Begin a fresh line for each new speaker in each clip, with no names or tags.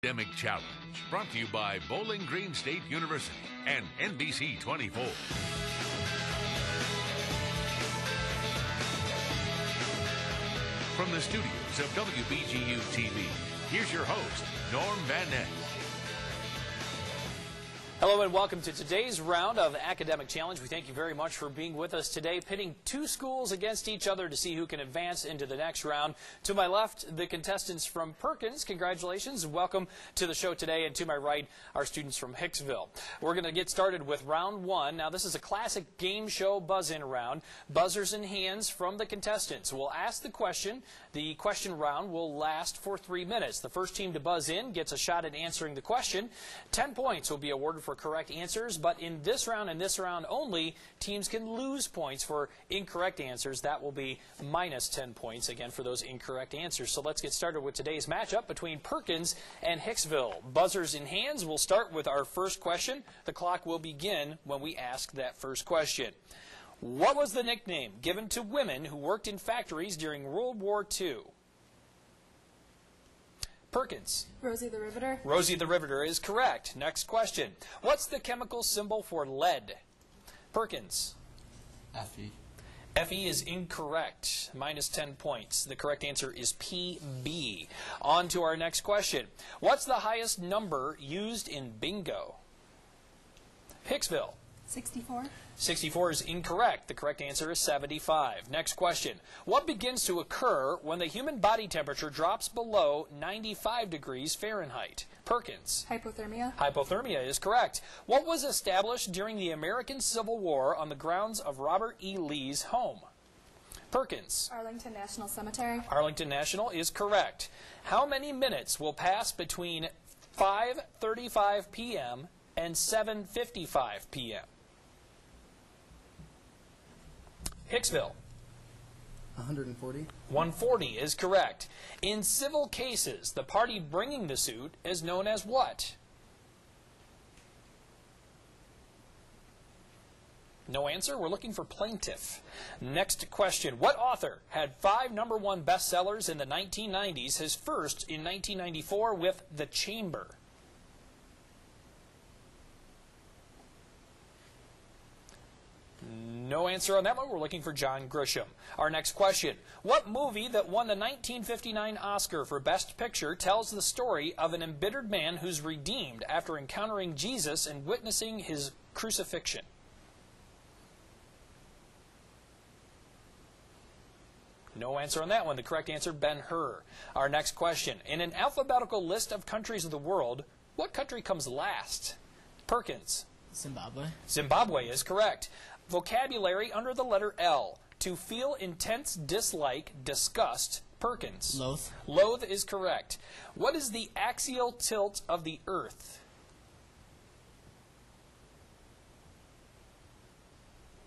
Academic Challenge, brought to you by Bowling Green State University and NBC 24. From the studios of WBGU TV, here's your host, Norm Van Ness.
Hello and welcome to today's round of Academic Challenge. We thank you very much for being with us today, pitting two schools against each other to see who can advance into the next round. To my left, the contestants from Perkins. Congratulations. Welcome to the show today. And to my right, our students from Hicksville. We're going to get started with round one. Now, this is a classic game show buzz-in round. Buzzers in hands from the contestants. We'll ask the question. The question round will last for 3 minutes. The first team to buzz in gets a shot at answering the question. 10 points will be awarded for correct answers, but in this round and this round only, teams can lose points for incorrect answers. That will be minus 10 points, again, for those incorrect answers. So let's get started with today's matchup between Perkins and Hicksville. Buzzers in hands. We'll start with our first question. The clock will begin when we ask that first question. What was the nickname given to women who worked in factories during World War II? Perkins.
Rosie the Riveter.
Rosie the Riveter is correct. Next question. What's the chemical symbol for lead? Perkins.
Fe.
Fe is incorrect. Minus 10 points. The correct answer is PB. On to our next question. What's the highest number used in bingo? Hicksville.
64.
64 is incorrect. The correct answer is 75. Next question. What begins to occur when the human body temperature drops below 95 degrees Fahrenheit? Perkins.
Hypothermia.
Hypothermia is correct. What was established during the American Civil War on the grounds of Robert E. Lee's home? Perkins.
Arlington National Cemetery.
Arlington National is correct. How many minutes will pass between 5:35 p.m. and 7:55 p.m.? Hicksville.
140.
140 is correct. In civil cases, the party bringing the suit is known as what? No answer. We're looking for plaintiff. Next question. What author had 5 #1 bestsellers in the 1990s, his first in 1994 with The Chamber? No answer on that one. We're looking for John Grisham. Our next question. What movie that won the 1959 Oscar for Best Picture tells the story of an embittered man who's redeemed after encountering Jesus and witnessing his crucifixion? No answer on that one. The correct answer, Ben-Hur. Our next question. In an alphabetical list of countries of the world, what country comes last? Perkins.
Zimbabwe.
Zimbabwe is correct. Vocabulary under the letter L. To feel intense dislike, disgust. Perkins.
Loathe.
Loathe is correct. What is the axial tilt of the Earth?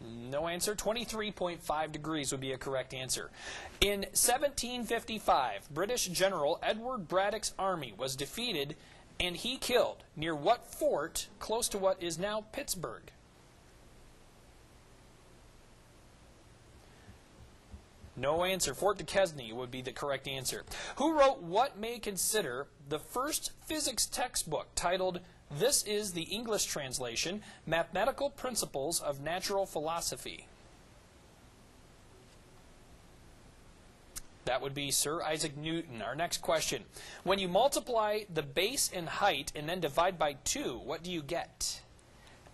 No answer. 23.5 degrees would be a correct answer. In 1755, British General Edward Braddock's army was defeated and he killed near what fort close to what is now Pittsburgh? No answer. Fort Duquesne would be the correct answer. Who wrote what may consider the first physics textbook titled, this is the English translation, Mathematical Principles of Natural Philosophy? That would be Sir Isaac Newton. Our next question. When you multiply the base and height and then divide by 2, what do you get?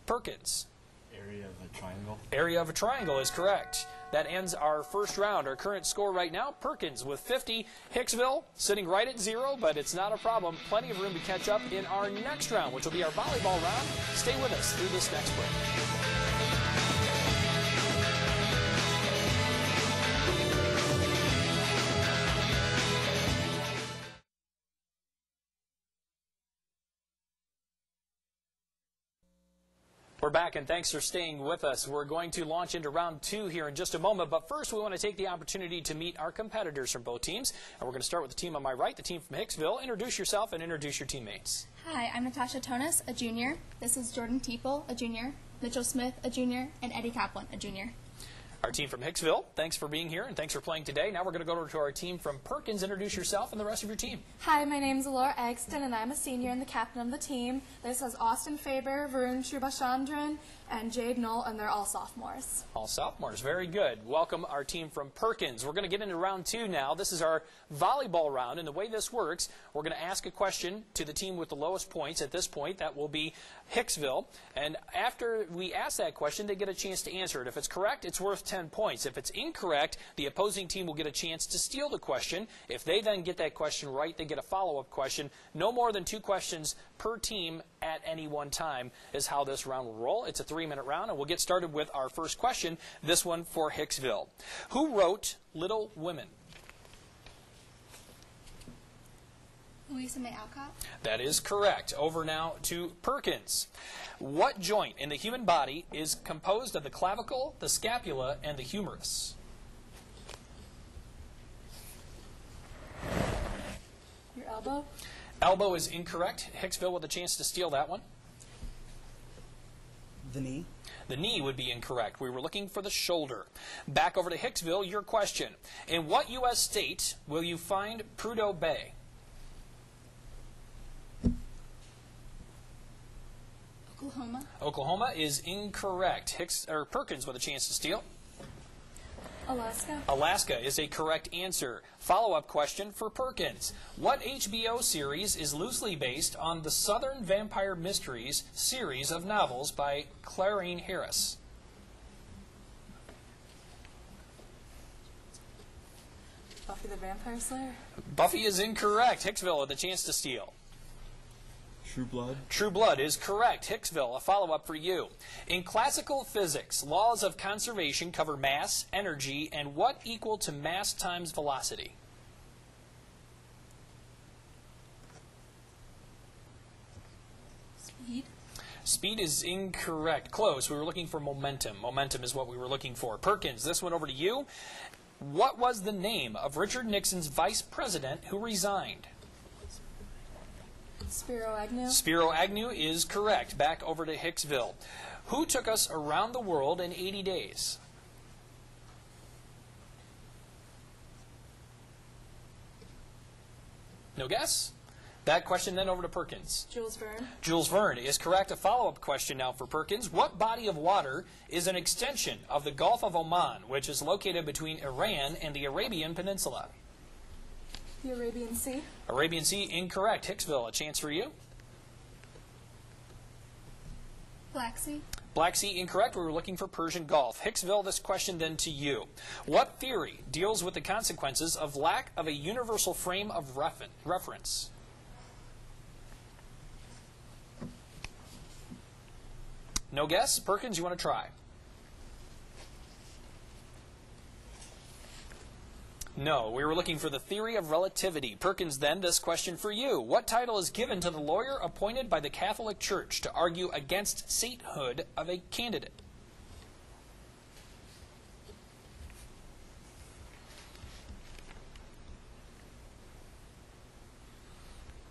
Perkins.
Area of a triangle.
Area of a triangle is correct. That ends our first round. Our current score right now, Perkins with 50. Hicksville sitting right at 0, but it's not a problem. Plenty of room to catch up in our next round, which will be our volleyball round. Stay with us through this next break. We're back, and thanks for staying with us. We're going to launch into round 2 here in just a moment, but first we want to take the opportunity to meet our competitors from both teams. And we're going to start with the team on my right, the team from Hicksville. Introduce yourself and introduce your teammates.
Hi, I'm Natasha Tonis, a junior. This is Jordan Teeple, a junior. Mitchell Smith, a junior. And Eddie Kaplan, a junior.
Our team from Hicksville, thanks for being here and thanks for playing today. Now we're going to go over to our team from Perkins. Introduce yourself and the rest of your team.
Hi, my name is Laura Eggston, and I'm a senior and the captain of the team. This is Austin Faber, Varun Shribashandran, and Jade Knoll, and they're all sophomores.
All sophomores. Very good. Welcome our team from Perkins. We're going to get into round 2 now. This is our volleyball round, and the way this works, we're going to ask a question to the team with the lowest points. At this point, that will be Hicksville. And after we ask that question, they get a chance to answer it. If it's correct, it's worth 10 points. If it's incorrect, the opposing team will get a chance to steal the question. If they then get that question right, they get a follow-up question. No more than 2 questions per team at any one time is how this round will roll. It's a 3-minute round, and we'll get started with our first question, this one for Hicksville. Who wrote Little Women?
Louisa May Alcott.
That is correct. Over now to Perkins. What joint in the human body is composed of the clavicle, the scapula, and the humerus?
Your elbow.
Elbow is incorrect. Hicksville with a chance to steal that one.
The knee.
The knee would be incorrect. We were looking for the shoulder. Back over to Hicksville, your question. In what U.S. state will you find Prudhoe Bay?
Oklahoma.
Oklahoma is incorrect. Perkins with a chance to steal.
Alaska.
Alaska is a correct answer. Follow-up question for Perkins. What HBO series is loosely based on the Southern Vampire Mysteries series of novels by Clarine Harris?
Buffy the Vampire Slayer.
Buffy is incorrect. Hicksville with a chance to steal.
True Blood.
True Blood is correct. Hicksville, a follow-up for you. In classical physics, laws of conservation cover mass, energy, and what equal to mass times velocity?
Speed.
Speed is incorrect. Close. We were looking for momentum. Momentum is what we were looking for. Perkins, this one over to you. What was the name of Richard Nixon's vice president who resigned?
Spiro Agnew.
Spiro Agnew is correct. Back over to Hicksville. Who took us around the world in 80 days? No guess? That question then over to Perkins.
Jules Verne.
Jules Verne is correct. A follow-up question now for Perkins. What body of water is an extension of the Gulf of Oman, which is located between Iran and the Arabian Peninsula?
The Arabian Sea.
Arabian Sea, incorrect. Hicksville, a chance for you.
Black Sea.
Black Sea, incorrect. We were looking for Persian Gulf. Hicksville, this question then to you. What theory deals with the consequences of lack of a universal frame of reference? No guess? Perkins, you want to try? No, we were looking for the theory of relativity. Perkins, then, this question for you. What title is given to the lawyer appointed by the Catholic Church to argue against sainthood of a candidate?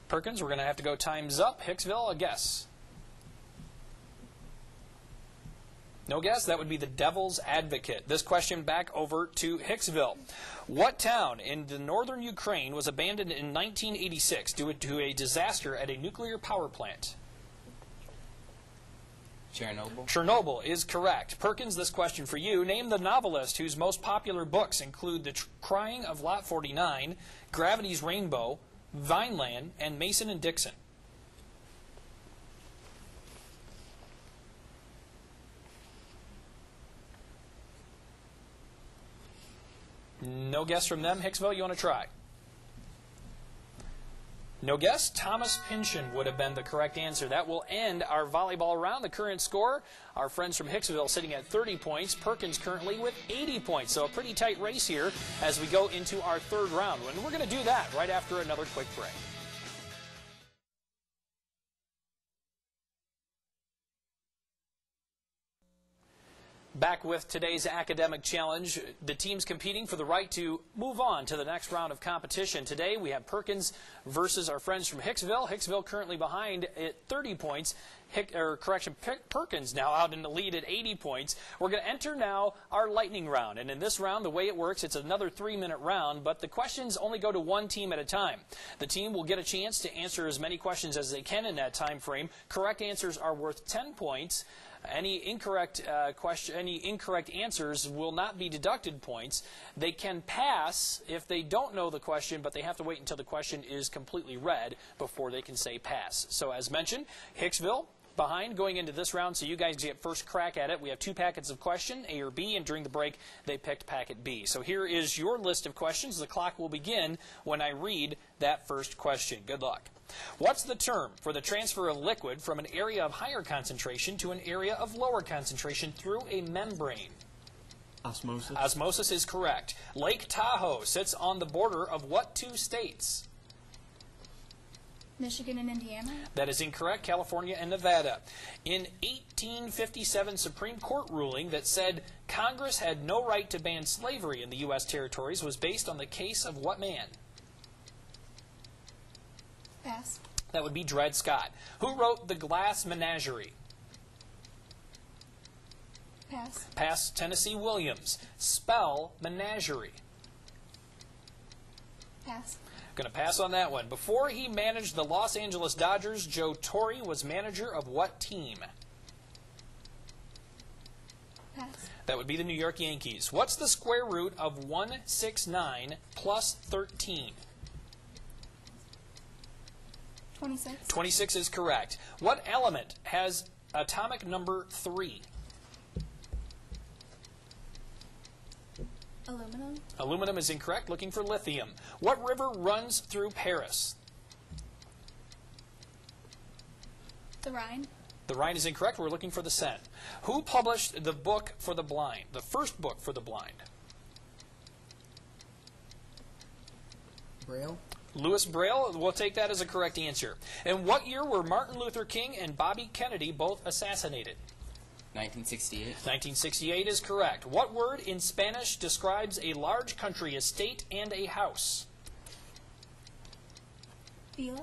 Perkins, we're going to have to go time's up. Hicksville, a guess. No guess? That would be the devil's advocate. This question back over to Hicksville. What town in the northern Ukraine was abandoned in 1986 due to a disaster at a nuclear power plant?
Chernobyl.
Chernobyl is correct. Perkins, this question for you. Name the novelist whose most popular books include The Crying of Lot 49, Gravity's Rainbow, Vineland, and Mason and Dixon. No guess from them. Hicksville, you want to try? No guess? Thomas Pynchon would have been the correct answer. That will end our volleyball round. The current score, our friends from Hicksville sitting at 30 points. Perkins currently with 80 points. So a pretty tight race here as we go into our third round. And we're going to do that right after another quick break. Back with today's academic challenge, the teams competing for the right to move on to the next round of competition. Today we have Perkins versus our friends from Hicksville. Hicksville currently behind at 30 points. Perkins now out in the lead at 80 points. We're going to enter now our lightning round. And in this round, the way it works, it's another 3-minute round, but the questions only go to one team at a time. The team will get a chance to answer as many questions as they can in that time frame. Correct answers are worth 10 points. Any incorrect answers will not be deducted points. They can pass if they don't know the question, but they have to wait until the question is completely read before they can say pass. So as mentioned, Hicksville behind going into this round, so you guys get first crack at it. We have 2 packets of question, A or B, and during the break, they picked packet B. So here is your list of questions. The clock will begin when I read that first question. Good luck. What's the term for the transfer of liquid from an area of higher concentration to an area of lower concentration through a membrane?
Osmosis.
Osmosis is correct. Lake Tahoe sits on the border of what 2 states?
Michigan and Indiana.
That is incorrect. California and Nevada. In 1857 Supreme Court ruling that said Congress had no right to ban slavery in the U.S. territories was based on the case of what man?
Pass.
That would be Dred Scott. Who wrote The Glass Menagerie?
Pass.
Pass. Tennessee Williams. Spell menagerie.
Pass.
Going to pass on that one. Before he managed the Los Angeles Dodgers, Joe Torre was manager of what team?
Pass.
That would be the New York Yankees. What's the square root of 169 plus 13?
26.
26 is correct. What element has atomic number 3?
Aluminum.
Aluminum is incorrect. Looking for lithium. What river runs through Paris?
The Rhine.
The Rhine is incorrect. We're looking for the Seine. Who published the book for the blind? The first book for the blind?
Braille.
Louis Braille. We'll take that as a correct answer. In what year were Martin Luther King and Bobby Kennedy both assassinated?
1968.
1968 is correct. What word in Spanish describes a large country estate and a house?
Vila.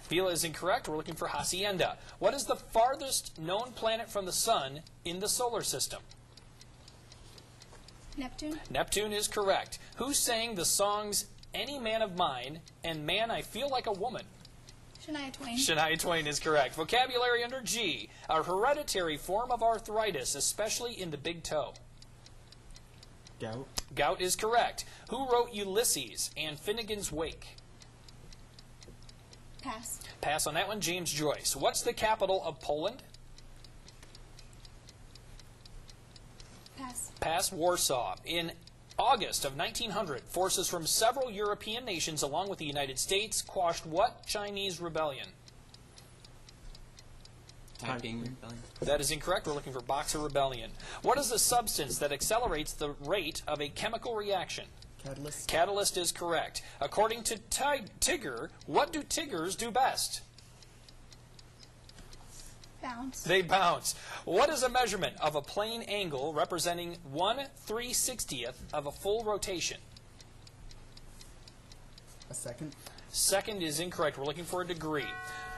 Vila is incorrect. We're looking for hacienda. What is the farthest known planet from the sun in the solar system?
Neptune.
Neptune is correct. Who sang the songs Any Man of Mine and Man, I Feel Like a Woman?
Shania Twain.
Shania Twain is correct. Vocabulary under G. A hereditary form of arthritis, especially in the big toe.
Gout.
Gout is correct. Who wrote Ulysses and Finnegan's Wake?
Pass.
Pass on that one. James Joyce. What's the capital of Poland?
Pass.
Pass. Warsaw. In August of 1900, forces from several European nations, along with the United States, quashed what Chinese rebellion?
Taiping Rebellion.
That is incorrect. We're looking for Boxer Rebellion. What is the substance that accelerates the rate of a chemical reaction?
Catalyst.
Catalyst is correct. According to Tigger, what do tigers do best?
Bounce.
They bounce. What is a measurement of a plane angle representing 1/360th of a full rotation?
A second.
Second is incorrect. We're looking for a degree.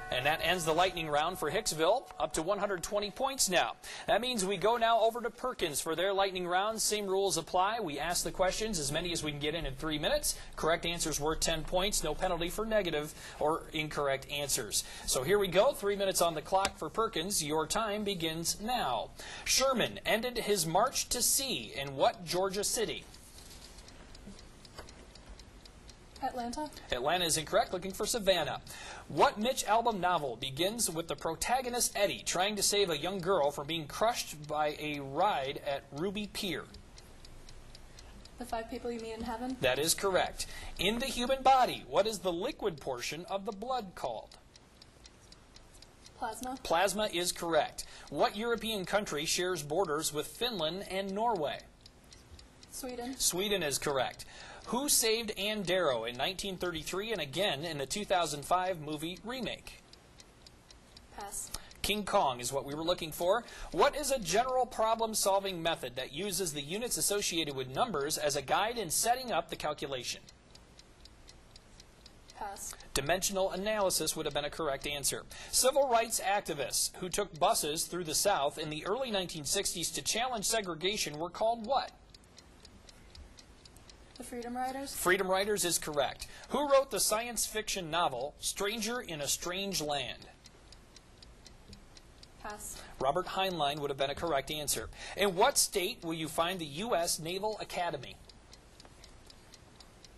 And that ends the lightning round for Hicksville, up to 120 points now. That means we go now over to Perkins for their lightning round. Same rules apply. We ask the questions, as many as we can get in 3 minutes. Correct answers worth 10 points. No penalty for negative or incorrect answers. So here we go. 3 minutes on the clock for Perkins. Your time begins now. Sherman ended his march to sea in what Georgia city?
Atlanta.
Atlanta is incorrect. Looking for Savannah. What Mitch Albom novel begins with the protagonist Eddie trying to save a young girl from being crushed by a ride at Ruby Pier?
The 5 People You Meet in Heaven.
That is correct. In the human body, what is the liquid portion of the blood called?
Plasma.
Plasma is correct. What European country shares borders with Finland and Norway?
Sweden.
Sweden is correct. Who saved Ann Darrow in 1933 and again in the 2005 movie remake?
Pass.
King Kong is what we were looking for. What is a general problem-solving method that uses the units associated with numbers as a guide in setting up the calculation?
Pass.
Dimensional analysis would have been a correct answer. Civil rights activists who took buses through the South in the early 1960s to challenge segregation were called what?
The Freedom Riders.
Freedom Riders is correct. Who wrote the science fiction novel Stranger in a Strange Land?
Pass.
Robert Heinlein would have been a correct answer. In what state will you find the U.S. Naval Academy?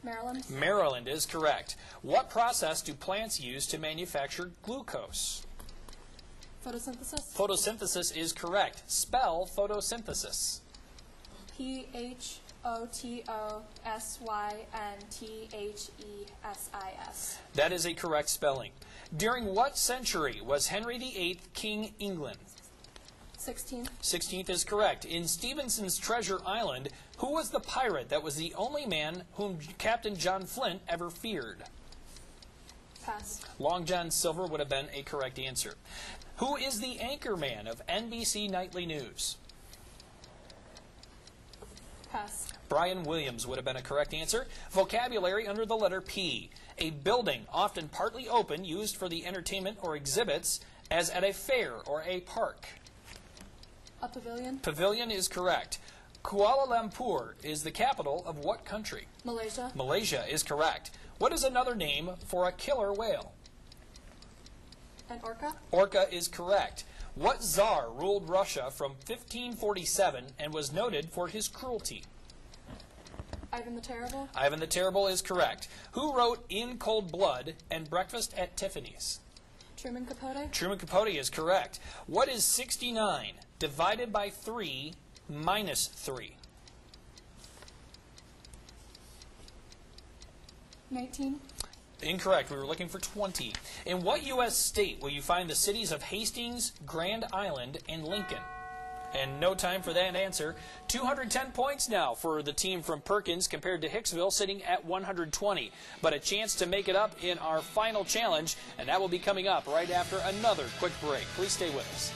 Maryland.
Maryland is correct. What process do plants use to manufacture glucose?
Photosynthesis.
Photosynthesis is correct. Spell photosynthesis.
Photosynthesis.
That is a correct spelling. During what century was Henry VIII King England?
16th.
16th is correct. In Stevenson's Treasure Island, who was the pirate that was the only man whom Captain John Flint ever feared?
Pass.
Long John Silver would have been a correct answer. Who is the anchor man of NBC Nightly News?
Pass.
Brian Williams would have been a correct answer. Vocabulary under the letter P. A building, often partly open, used for the entertainment or exhibits, as at a fair or a park.
A pavilion.
Pavilion is correct. Kuala Lumpur is the capital of what country?
Malaysia.
Malaysia is correct. What is another name for a killer whale?
An orca.
Orca is correct. What czar ruled Russia from 1547 and was noted for his cruelty?
Ivan the Terrible.
Ivan the Terrible is correct. Who wrote In Cold Blood and Breakfast at Tiffany's?
Truman Capote.
Truman Capote is correct. What is 69 divided by 3 minus 3?
19.
Incorrect. We were looking for 20. In what U.S. state will you find the cities of Hastings, Grand Island, and Lincoln? And no time for that answer. 210 points now for the team from Perkins compared to Hicksville, sitting at 120. But a chance to make it up in our final challenge, and that will be coming up right after another quick break. Please stay with us.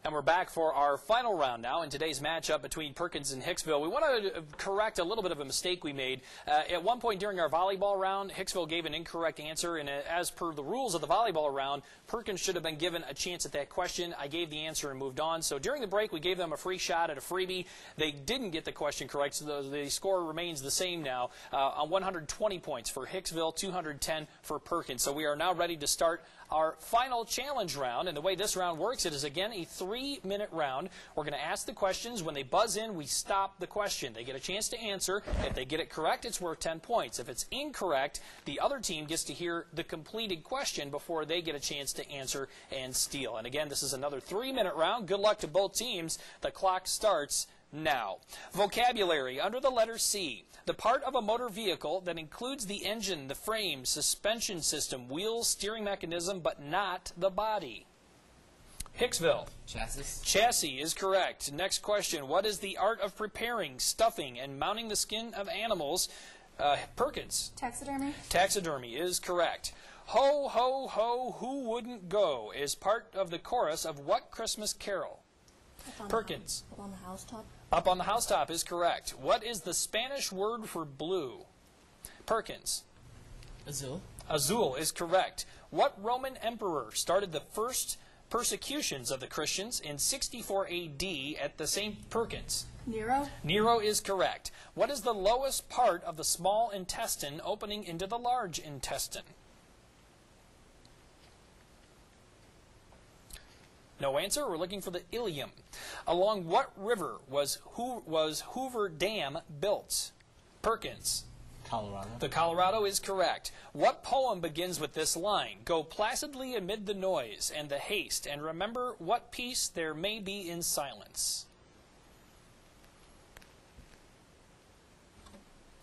And we're back for our final round now in today's matchup between Perkins and Hicksville. We want to correct a little bit of a mistake we made. At one point during our volleyball round, Hicksville gave an incorrect answer, and as per the rules of the volleyball round, Perkins should have been given a chance at that question. I gave the answer and moved on. So during the break, we gave them a free shot at a freebie. They didn't get the question correct, so the score remains the same now on 120 points for Hicksville, 210 for Perkins. So we are now ready to start our final challenge round, and the way this round works, it is again a 3-minute round. We're going to ask the questions. When they buzz in, we stop the question. They get a chance to answer. If they get it correct, it's worth 10 points. If it's incorrect, the other team gets to hear the completed question before they get a chance to answer and steal. And again, this is another 3-minute round. Good luck to both teams. The clock starts now. Vocabulary under the letter C. The part of a motor vehicle that includes the engine, the frame, suspension system, wheels, steering mechanism, but not the body. Hicksville.
Chassis.
Chassis is correct. Next question. What is the art of preparing, stuffing, and mounting the skin of animals? Perkins.
Taxidermy.
Taxidermy is correct. Ho, ho, ho, who wouldn't go is part of the chorus of what Christmas carol? Perkins.
Up on the housetop.
Up on the housetop is correct. What is the Spanish word for blue? Perkins.
Azul.
Azul is correct. What Roman emperor started the first persecutions of the Christians in 64 A.D. at the St. Perkins?
Nero.
Nero is correct. What is the lowest part of the small intestine opening into the large intestine? No answer. We're looking for the ileum. Along what river was Hoover Dam built? Perkins.
Colorado.
The Colorado is correct. What poem begins with this line? Go placidly amid the noise and the haste, and remember what peace there may be in silence.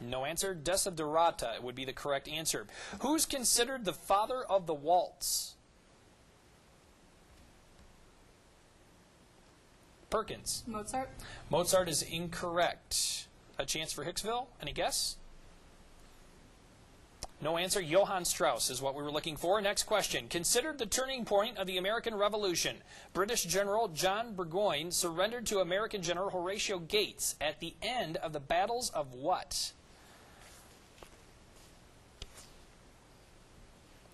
No answer. Desiderata would be the correct answer. Who's considered the father of the waltz? Perkins.
Mozart.
Mozart is incorrect. A chance for Hicksville? Any guess? No answer. Johann Strauss is what we were looking for. Next question. Considered the turning point of the American Revolution, British General John Burgoyne surrendered to American General Horatio Gates at the end of the battles of what?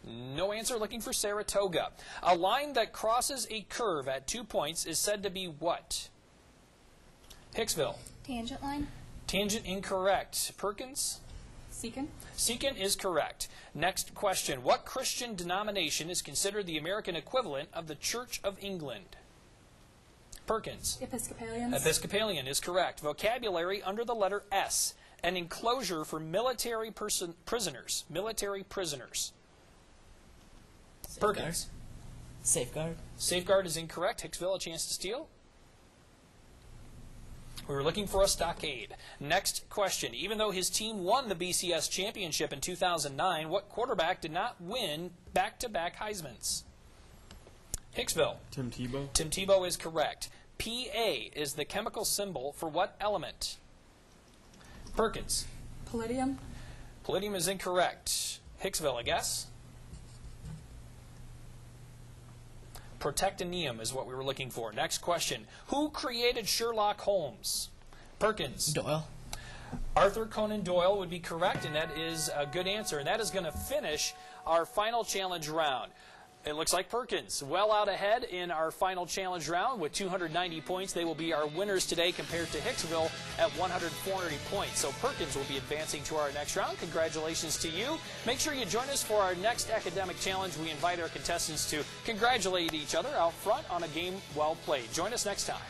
No answer. Looking for Saratoga. A line that crosses a curve at 2 points is said to be what? Hicksville.
Tangent line.
Tangent incorrect. Perkins?
Secant.
Secant is correct. Next question. What Christian denomination is considered the American equivalent of the Church of England? Perkins.
Episcopalians.
Episcopalian is correct. Vocabulary under the letter S. An enclosure for military prisoners. Military prisoners.
Safeguard.
Perkins.
Safeguard.
Safeguard is incorrect. Hicksville, a chance to steal. We were looking for a stockade. Next question. Even though his team won the BCS championship in 2009, what quarterback did not win back-to-back Heismans? Hicksville.
Tim Tebow.
Tim Tebow is correct. Pa is the chemical symbol for what element? Perkins.
Palladium.
Palladium is incorrect. Hicksville, a guess? Protactinium is what we were looking for. Next question. Who created Sherlock Holmes? Perkins.
Doyle.
Arthur Conan Doyle would be correct, and that is a good answer. And that is going to finish our final challenge round. It looks like Perkins well out ahead in our final challenge round with 290 points. They will be our winners today compared to Hicksville at 140 points. So Perkins will be advancing to our next round. Congratulations to you. Make sure you join us for our next academic challenge. We invite our contestants to congratulate each other out front on a game well played. Join us next time.